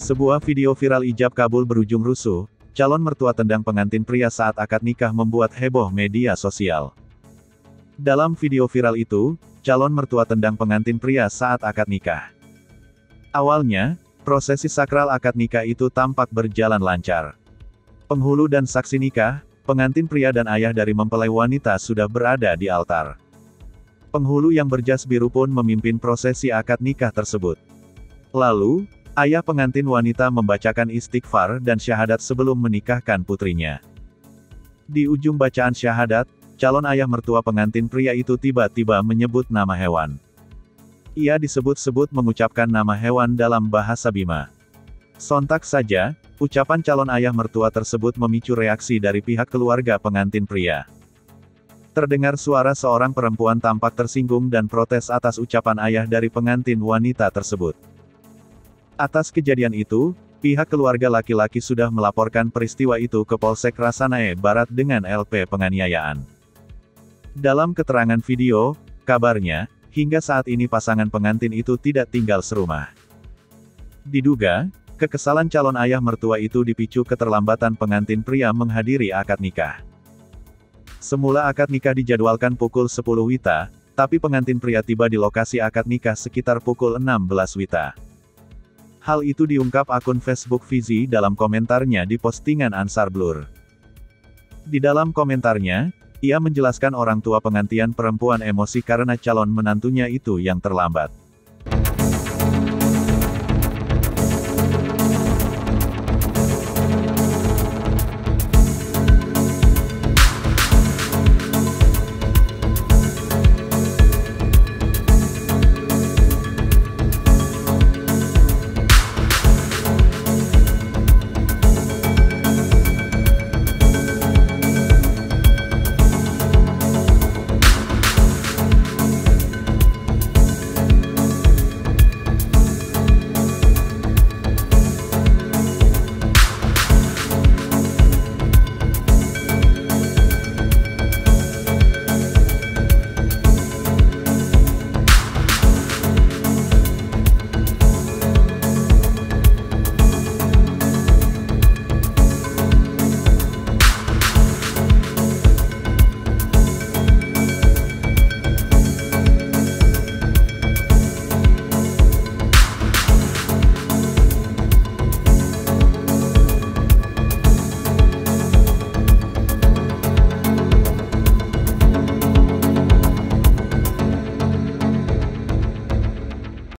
Sebuah video viral ijab kabul berujung rusuh, calon mertua tendang pengantin pria saat akad nikah membuat heboh media sosial. Dalam video viral itu, calon mertua tendang pengantin pria saat akad nikah. Awalnya, prosesi sakral akad nikah itu tampak berjalan lancar. Penghulu dan saksi nikah, pengantin pria dan ayah dari mempelai wanita sudah berada di altar. Penghulu yang berjas biru pun memimpin prosesi akad nikah tersebut. Lalu, ayah pengantin wanita membacakan istighfar dan syahadat sebelum menikahkan putrinya. Di ujung bacaan syahadat, calon ayah mertua pengantin pria itu tiba-tiba menyebut nama hewan. Ia disebut-sebut mengucapkan nama hewan dalam bahasa Bima. Sontak saja, ucapan calon ayah mertua tersebut memicu reaksi dari pihak keluarga pengantin pria. Terdengar suara seorang perempuan tampak tersinggung dan protes atas ucapan ayah dari pengantin wanita tersebut. Atas kejadian itu, pihak keluarga laki-laki sudah melaporkan peristiwa itu ke Polsek Rasanae Barat dengan LP penganiayaan. Dalam keterangan video, kabarnya, hingga saat ini pasangan pengantin itu tidak tinggal serumah. Diduga, kekesalan calon ayah mertua itu dipicu keterlambatan pengantin pria menghadiri akad nikah. Semula akad nikah dijadwalkan pukul 10 WITA, tapi pengantin pria tiba di lokasi akad nikah sekitar pukul 16 WITA. Hal itu diungkap akun Facebook Fizi dalam komentarnya di postingan Ansar Blur. Di dalam komentarnya, ia menjelaskan orang tua pengantin perempuan emosi karena calon menantunya itu yang terlambat.